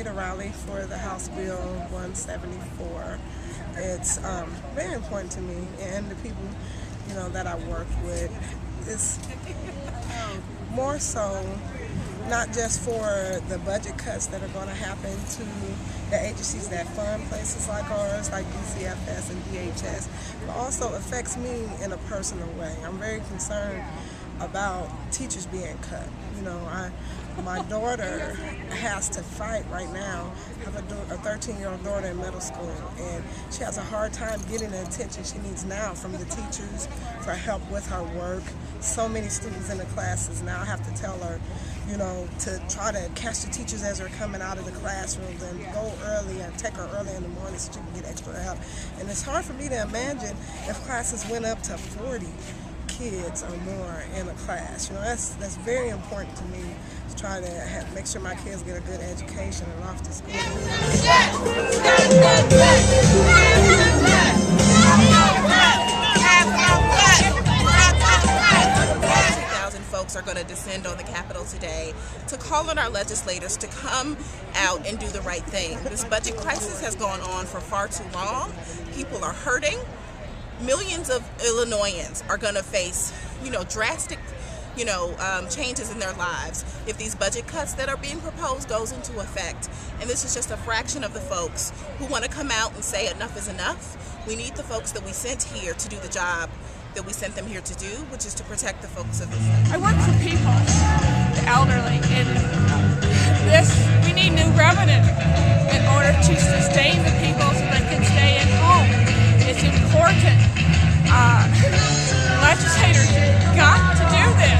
to rally for the House Bill 174. It's very important to me and the people, that I work with. It's more so not just for the budget cuts that are going to happen to the agencies that fund places like ours, like DCFS and DHS, but also affects me in a personal way. I'm very concerned about teachers being cut. My daughter has to fight right now. I have a 13-year-old daughter in middle school, and she has a hard time getting the attention she needs now from the teachers for help with her work. So many students in the classes now. I have to tell her, to try to catch the teachers as they're coming out of the classrooms and go early and take her early in the morning so she can get extra help. And it's hard for me to imagine if classes went up to 40 kids or more in a class. That's very important to me, to try to make sure my kids get a good education and off to school. Folks are going to descend on the Capitol today to call on our legislators to come out and do the right thing. This budget crisis has gone on for far too long. People are hurting. Millions of Illinoisans are going to face, drastic, changes in their lives if these budget cuts that are being proposed goes into effect. And this is just a fraction of the folks who want to come out and say enough is enough. We need the folks that we sent here to do the job that we sent them here to do, which is to protect the folks of this state. I work for people, the elderly, and we need new revenue in order to sustain the people so they can stay at home. It's important. Legislators got to do this.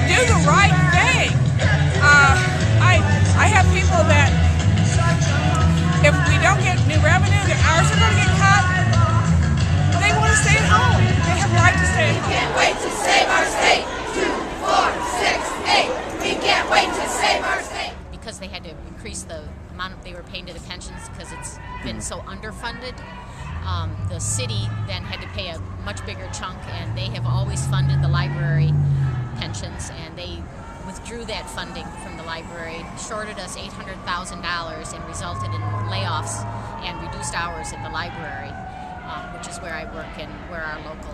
Do the right thing. I have people that if we don't get new revenue, their hours are going to get cut. They want to stay at home. They have a right to stay at home. We can't wait to save our state. 2, 4, 6, 8. We can't wait to save our state. Because they had to increase the amount they were paying to the pensions because it's been so underfunded. The city then had to pay a much bigger chunk, and they have always funded the library pensions, and they withdrew that funding from the library, shorted us $800,000, and resulted in layoffs and reduced hours at the library, which is where I work and where our local.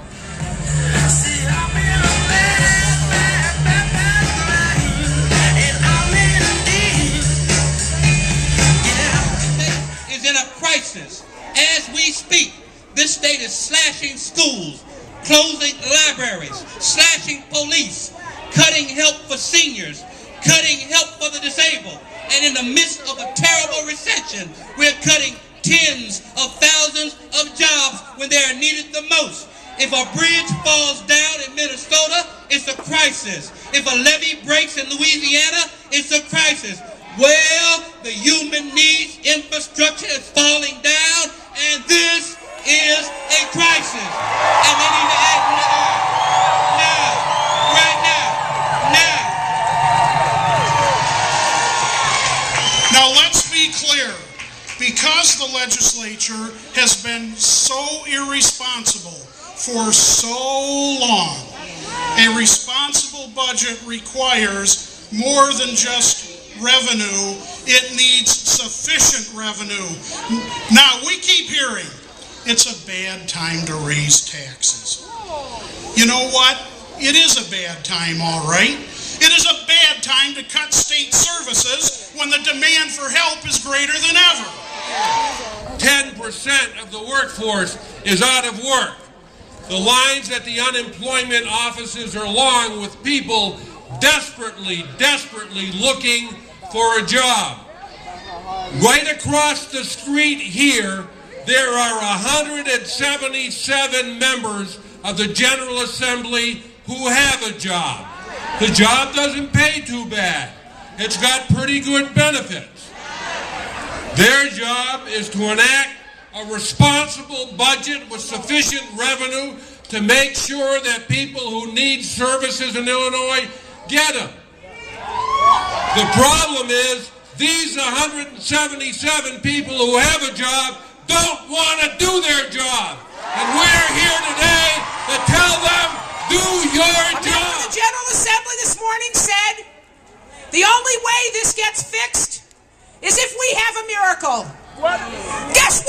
Is in a crisis. As we speak, this state is slashing schools, closing libraries, slashing police, cutting help for seniors, cutting help for the disabled. And in the midst of a terrible recession, we're cutting tens of thousands of jobs when they are needed the most. If a bridge falls down in Minnesota, it's a crisis. If a levee breaks in Louisiana, it's a crisis. Well, the human needs infrastructure is falling down, and this is a crisis. And they need to act now, right now. Now let's be clear. Because the legislature has been so irresponsible for so long, a responsible budget requires more than just revenue. It needs sufficient revenue. Now, we keep hearing it's a bad time to raise taxes. You know what? It is a bad time, all right. It is a bad time to cut state services when the demand for help is greater than ever. 10% of the workforce is out of work. The lines at the unemployment offices are long with people desperately looking for a job. Right across the street here, there are 177 members of the General Assembly who have a job. The job doesn't pay too bad. It's got pretty good benefits. Their job is to enact a responsible budget with sufficient revenue to make sure that people who need services in Illinois get them. The problem is these 177 people who have a job don't want to do their job. And we're here today to tell them, do your job. The General Assembly this morning said the only way this gets fixed is if we have a miracle. Guess